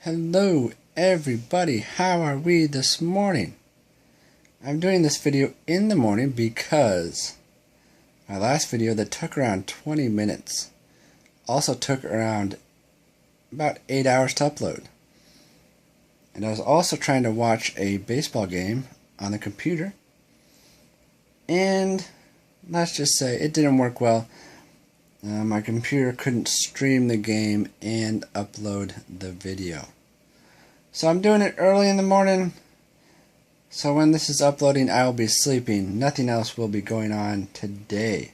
Hello everybody, how are we this morning? I'm doing this video in the morning because my last video that took around 20 minutes also took around about 8 hours to upload. And I was also trying to watch a baseball game on the computer, and let's just say it didn't work well. My computer couldn't stream the game and upload the video. So I'm doing it early in the morning, so when this is uploading I will be sleeping. Nothing else will be going on today.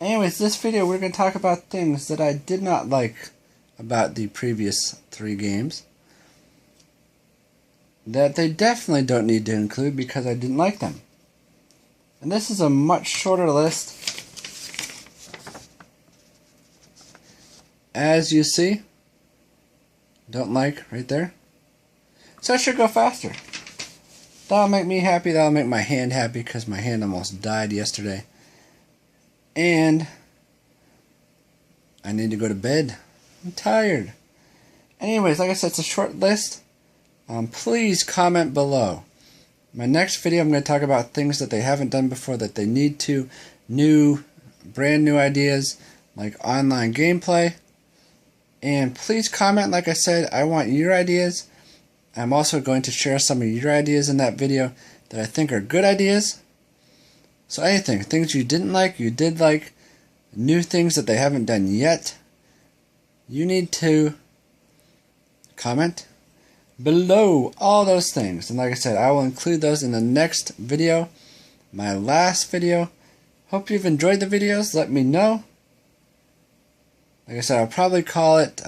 Anyways, this video we're going to talk about things that I did not like about the previous 3 games, that they definitely don't need to include because I didn't like them. And this is a much shorter list. As you see, don't like right there. So I should go faster. That'll make me happy, that'll make my hand happy because my hand almost died yesterday. And I need to go to bed. I'm tired. Anyways, like I said, it's a short list. Please comment below. My next video I'm going to talk about things that they haven't done before that they need to. Brand new ideas like online gameplay. And please comment, like I said, I want your ideas. I'm also going to share some of your ideas in that video that I think are good ideas. So anything, things you didn't like, you did like, new things that they haven't done yet, you need to comment below all those things. And like I said, I will include those in the next video, my last video. Hope you've enjoyed the videos. Let me know. Like I said, I'll probably call it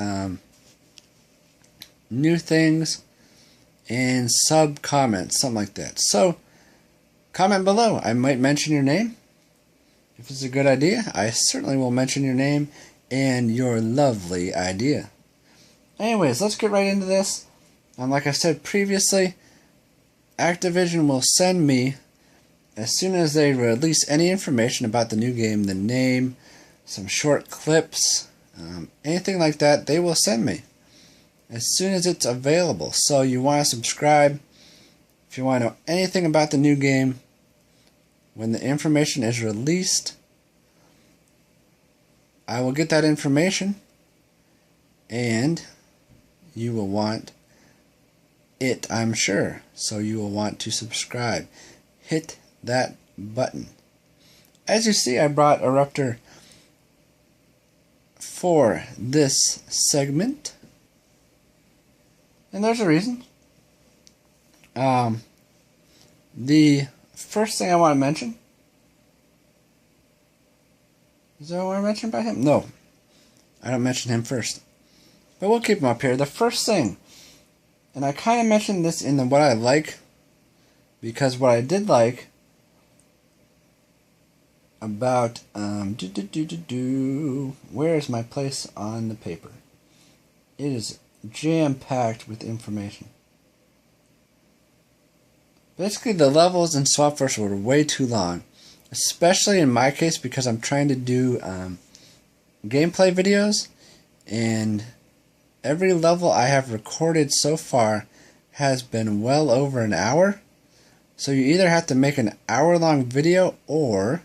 new things and sub comments, something like that. So comment below. I might mention your name. If it's a good idea, I certainly will mention your name and your lovely idea. Anyways, let's get right into this. Like I said previously, Activision will send me, as soon as they release any information about the new game, the name, some short clips, anything like that, they will send me as soon as it's available. So you want to subscribe if you want to know anything about the new game. When the information is released, I will get that information and you will want it, I'm sure. So you will want to subscribe. Hit that button. As you see, I brought Eruptor for this segment, and there's a reason. The first thing I want to mention, is there what I mention about him? No, I don't mention him first, but we'll keep him up here. The first thing, and I kind of mentioned this in the what I like, because what I did like about where is my place on the paper? It is jam-packed with information. Basically, the levels in Swap Force were way too long, especially in my case because I'm trying to do gameplay videos, and every level I have recorded so far has been well over an hour. So you either have to make an hour-long video, or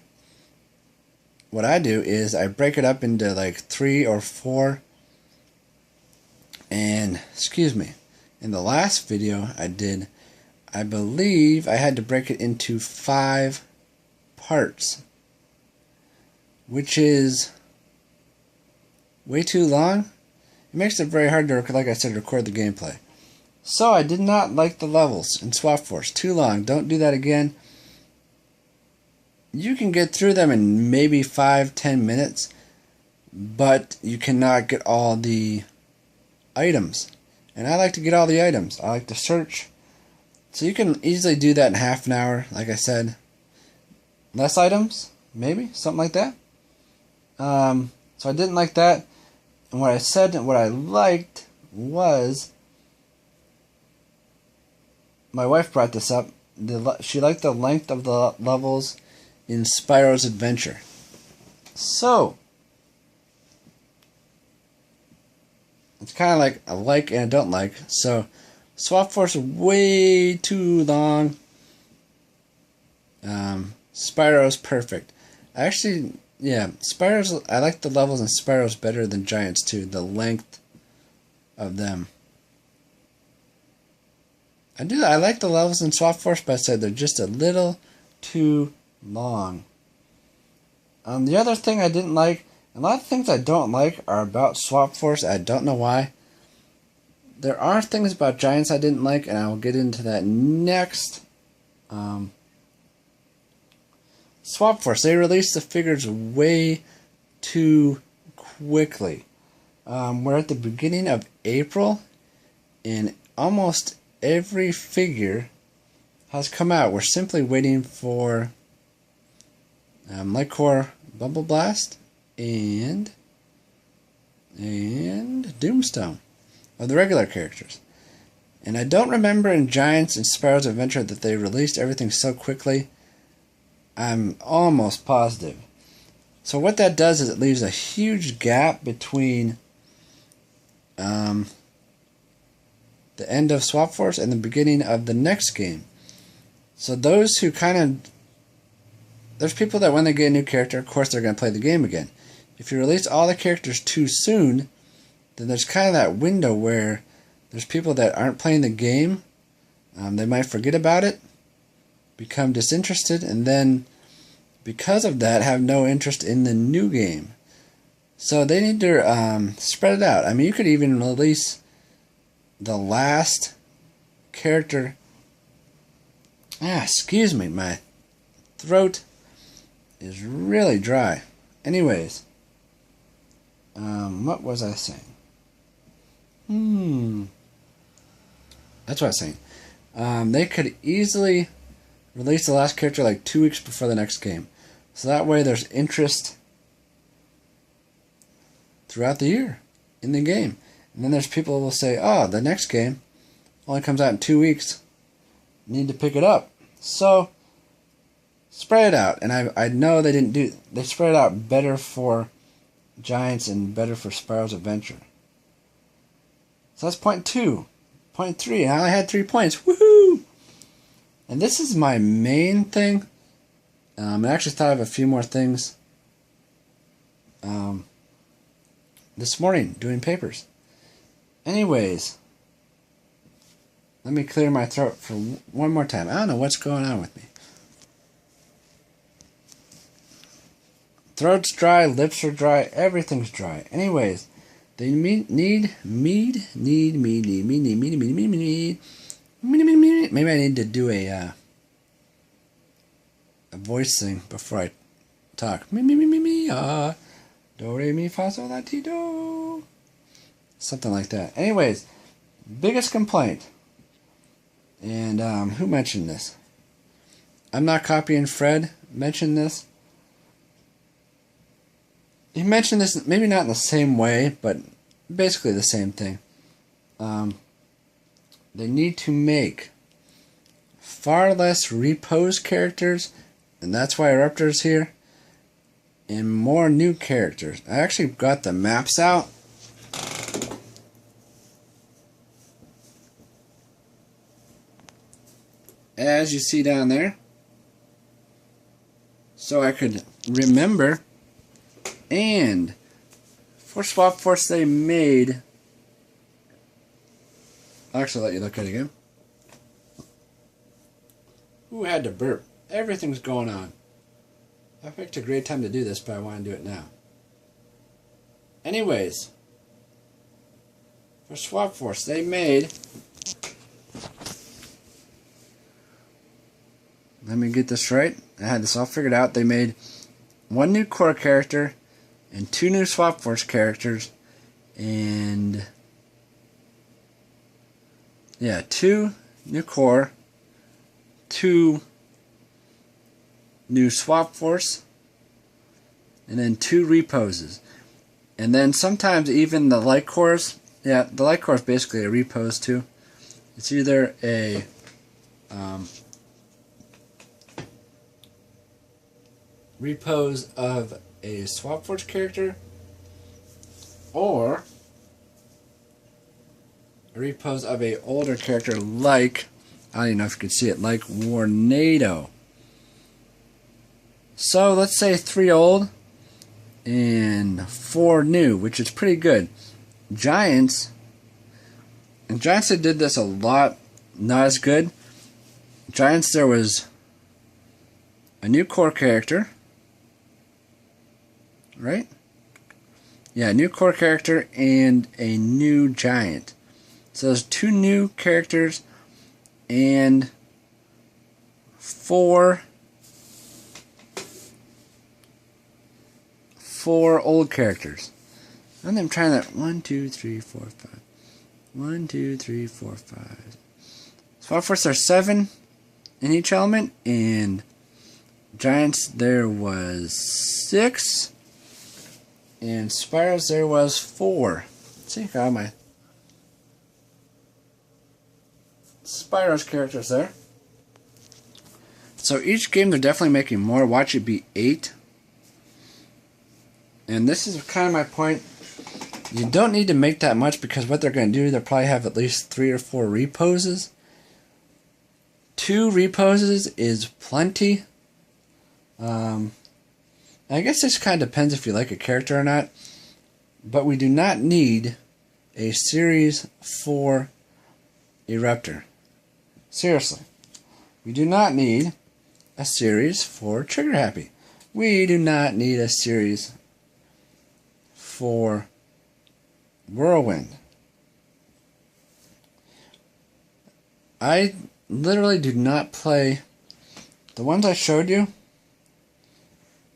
what I do is I break it up into like 3 or 4. And, excuse me, in the last video I did, I believe I had to break it into 5 parts, which is way too long. It makes it very hard to, like I said, record the gameplay. So I did not like the levels in Swap Force. Too long. Don't do that again. You can get through them in maybe 5-10 minutes, but you cannot get all the items. And I like to get all the items. I like to search. So you can easily do that in half an hour, like I said. Less items, maybe, something like that. So I didn't like that. And what I said and what I liked was, my wife brought this up, she liked the length of the levels in Spyro's Adventure. So It's kind of like I like and I don't like. So Swap Force way too long. Spyro's perfect. Actually, yeah, Spyro's, I like the levels in Spyro's better than Giants too. The length of them. I like the levels in Swap Force, but I said they're just a little too long. The other thing I didn't like, a lot of things I don't like are about Swap Force. I don't know why. There are things about Giants I didn't like, and I will get into that next. Swap Force, they released the figures way too quickly. We're at the beginning of April, and almost every figure has come out. We're simply waiting for Lightcore Bubble Blast and Doomstone of the regular characters. And I don't remember in Giants and Spyro's Adventure that they released everything so quickly. I'm almost positive. So what that does is it leaves a huge gap between the end of Swap Force and the beginning of the next game. So those who there's people that when they get a new character, of course they're going to play the game again. If you release all the characters too soon, then there's kind of that window where there's people that aren't playing the game. They might forget about it, become disinterested, and then because of that have no interest in the new game. So they need to spread it out. I mean, you could even release the last character. Excuse me, my throat is really dry. Anyways, what was I saying? That's what I was saying. They could easily release the last character like 2 weeks before the next game. So that way there's interest throughout the year in the game. And then there's people who will say, oh, the next game only comes out in 2 weeks. Need to pick it up. So spread it out. And I know they spread it out better for Giants and better for Spyro's Adventure. So that's point 2. Point 3. I only had 3 points. Woohoo! And this is my main thing. I actually thought of a few more things this morning doing papers. Anyways, let me clear my throat for one more time. I don't know what's going on with me. Throat's dry, lips are dry, everything's dry. Anyways, they need. Maybe I need to do a voice thing before I talk. Do re mi fa sol la ti do. Something like that. Anyways, biggest complaint. And who mentioned this? I'm not copying Fred. Mentioned this. He mentioned this maybe not in the same way, but basically the same thing. They need to make far less repose characters, and that's why Eruptor's here, and more new characters. I actually got the maps out. As you see down there. So I could remember. And for Swap Force they made... I'll actually let you look at it again. Who had to burp? Everything's going on. I picked a great time to do this, but I want to do it now. Anyways, for Swap Force, they made... Let me get this right. I had this all figured out. They made 1 new core character and 2 new Swap Force characters and... Yeah, 2 new core, 2 new Swap Force, and then 2 reposes. And then sometimes even the light cores, yeah, the light core is basically a repose too. It's either a repose of a Swap Force character, or a repose of a older character like, I don't even know if you can see it, like Warnado. So let's say 3 old and 4 new, which is pretty good. Giants, and Giants that did this a lot, not as good. Giants, there was a new core character, right? Yeah, new core character and a new giant. So there's 2 new characters and 4 old characters. And I'm trying to 1, 2, 3, 4, 5. 1, 2, 3, 4, 5. So of course there's 7 in each element, and Giants there was 6, and Spyros there was 4. Let's see, got my Spyros characters there. So each game they're definitely making more. Watch it be 8. And this is kind of my point. You don't need to make that much, because what they're going to do, they'll probably have at least 3 or 4 reposes. 2 reposes is plenty. I guess this kind of depends if you like a character or not. But we do not need a series for Eruptor. Seriously. We do not need a series for Trigger Happy. We do not need a series for Whirlwind. I literally do not play the ones I showed you.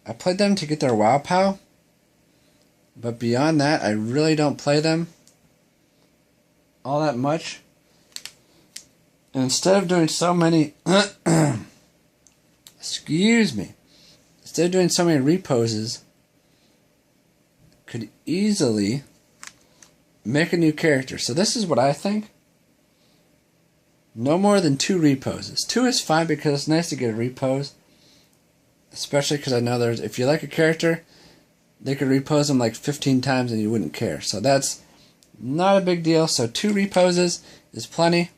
I played them to get their WoW POW, but beyond that, I really don't play them all that much. And instead of doing so many, excuse me, instead of doing so many reposes, could easily make a new character. So this is what I think. No more than 2 reposes. 2 is fine because it's nice to get a repose. Especially because I know there's, if you like a character, they could repose them like 15 times and you wouldn't care. So that's not a big deal. So 2 reposes is plenty.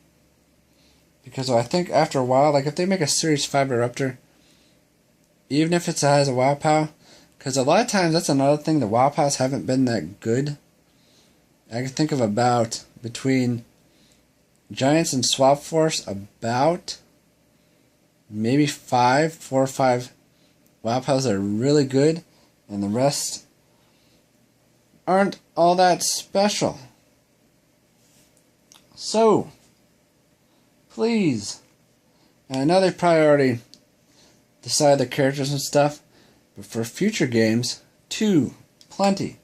Because I think after a while, like if they make a Series 5 Eruptor, even if it has a WoW POW, because a lot of times that's another thing, the WoW POWs haven't been that good. I can think of about, between Giants and Swap Force, about maybe 4 or 5 WoW POWs that are really good, and the rest aren't all that special. So, please, and I know they probably already decided the characters and stuff, but for future games, 2, plenty.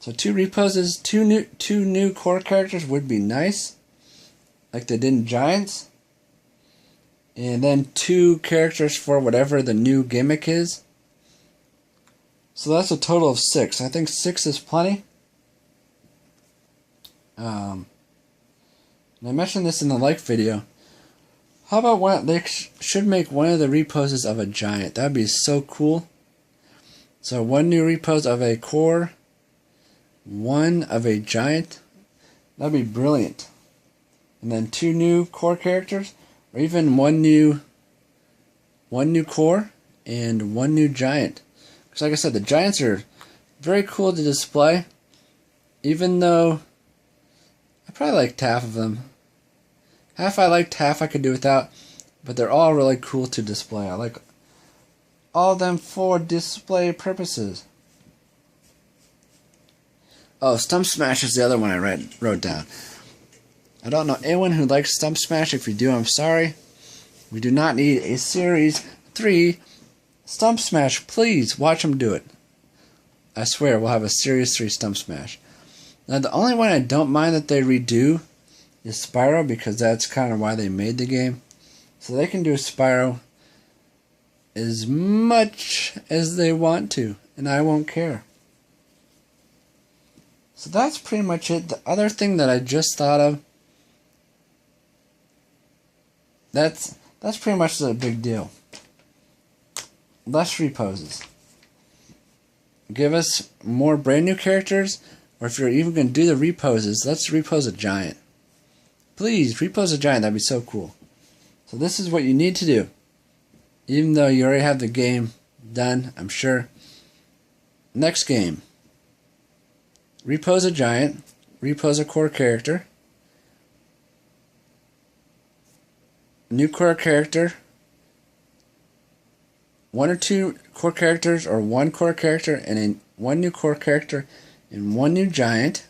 So 2 reposes, 2 new core characters would be nice, like they did in Giants. And then 2 characters for whatever the new gimmick is. So that's a total of 6. I think 6 is plenty. And I mentioned this in the like video. How about they should make one of the reposes of a giant? That would be so cool. So 1 new repose of a core, 1 of a giant. That would be brilliant. And then 2 new core characters. Or even one new core and 1 new giant. Because like I said, the giants are very cool to display. Even though I probably liked half of them. Half I liked, half I could do without. But they're all really cool to display. I like all of them for display purposes. Oh, Stump Smash is the other one I wrote down. I don't know anyone who likes Stump Smash. If you do, I'm sorry. We do not need a Series 3 Stump Smash. Please, watch them do it. I swear, we'll have a Series 3 Stump Smash. Now, the only one I don't mind that they redo is Spyro, because that's kind of why they made the game. So they can do Spyro as much as they want to, and I won't care. So that's pretty much it. The other thing that I just thought of, that's pretty much the big deal. Less reposes. Give us more brand new characters, Or if you're even going to do the reposes, let's repose a giant. Please, repose a giant. That'd be so cool. So this is what you need to do. Even though you already have the game done, I'm sure. Next game. Repose a giant. Repose a core character. New core character. 1 or 2 core characters, or 1 core character and one new core character and 1 new giant.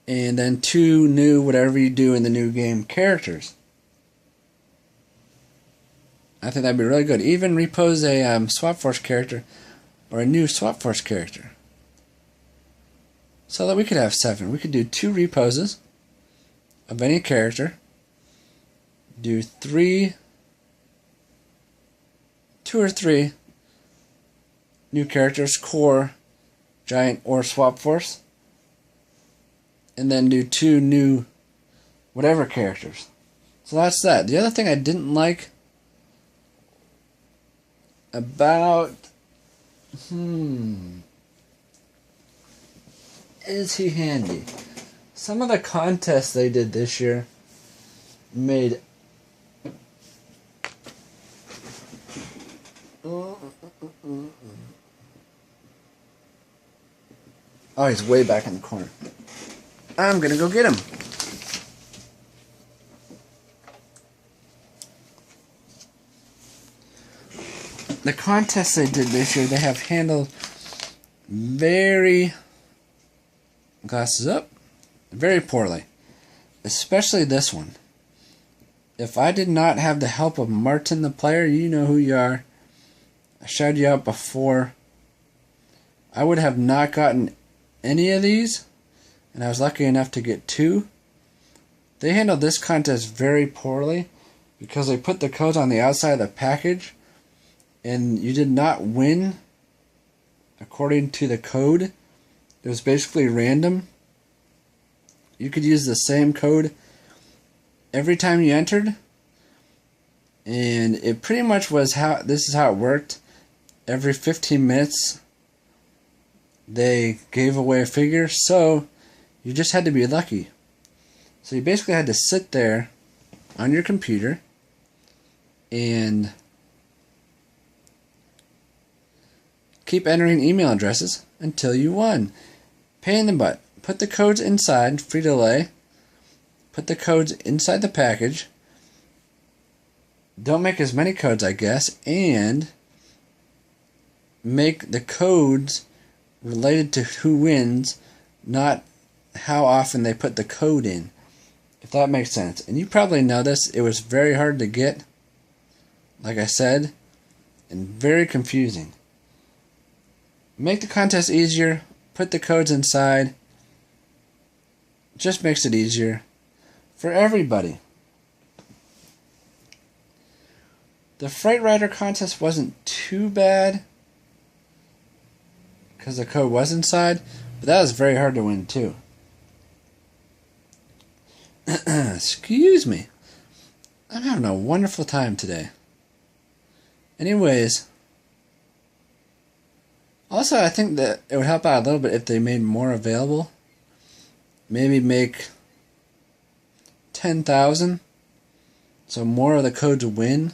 And then 2 new whatever you do in the new game characters. I think that'd be really good. Even repose a Swap Force character or a new Swap Force character. So that we could have 7. We could do 2 reposes of any character. Do 2 or 3 new characters, core, giant, or Swap Force. And then do 2 new whatever characters. So that's that. The other thing I didn't like about is he handy? Some of the contests they did this year made oh, he's way back in the corner. I'm gonna go get him. The contests they did this year, they have handled very glasses up, very poorly. Especially this one. If I did not have the help of Martin the player, you know who you are. I shouted you out before. I would have not gotten any of these, and I was lucky enough to get 2. They handled this contest very poorly because they put the codes on the outside of the package, and you did not win according to the code. It was basically random. You could use the same code every time you entered, and it pretty much was this is how it worked. Every 15 minutes they gave away a figure, so you just had to be lucky. So you basically had to sit there on your computer and keep entering email addresses until you won. Pain in the butt. Put the codes inside, free delay. Put the codes inside the package. Don't make as many codes, I guess, and make the codes related to who wins, not how often they put the code in, if that makes sense. And you probably know this. It was very hard to get, like I said, and very confusing. Make the contest easier. Put the codes inside. Just makes it easier for everybody. The Freight Rider contest wasn't too bad because the code was inside, but that was very hard to win too. Excuse me. I'm having a wonderful time today. Anyways, also I think that it would help out a little bit if they made more available. Maybe make 10,000 so more of the codes win.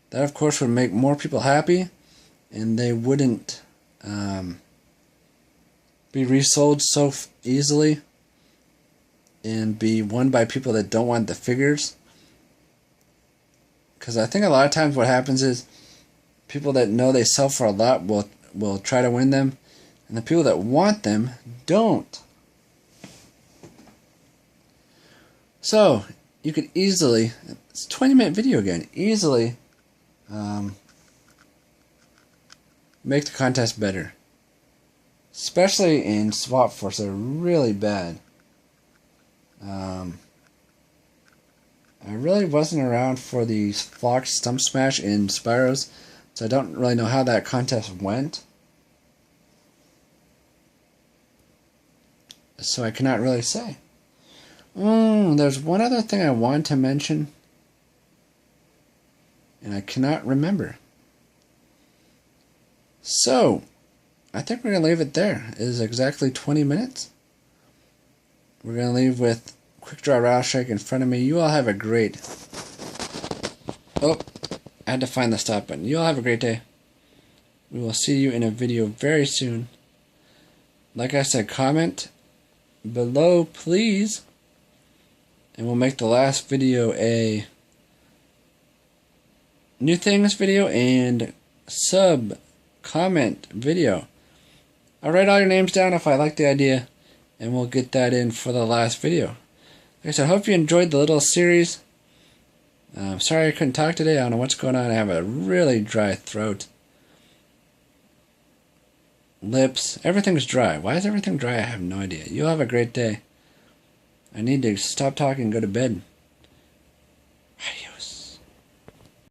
That of course would make more people happy, and they wouldn't be resold so easily and be won by people that don't want the figures. Because I think a lot of times what happens is people that know they sell for a lot will try to win them, and the people that want them don't. So you could easily, it's a 20-minute video again, easily make the contest better. Especially in Swap Force, they're really bad. I really wasn't around for the Fox Stump Smash in Spyros, so I don't really know how that contest went. So I cannot really say. There's one other thing I wanted to mention, and I cannot remember. So, I think we're going to leave it there. It is exactly 20 minutes. We're going to leave with quick draw rattle shake in front of me. You all have a great... Oh, I had to find the stop button. You all have a great day. We will see you in a video very soon. Like I said, comment below, please. And we'll make the last video a new things video and sub comment video. I'll write all your names down if I like the idea, and we'll get that in for the last video. Like I said, I hope you enjoyed the little series. I'm sorry I couldn't talk today. I don't know what's going on. I have a really dry throat. Lips. Everything's dry. Why is everything dry? I have no idea. You have a great day. I need to stop talking and go to bed. Adios.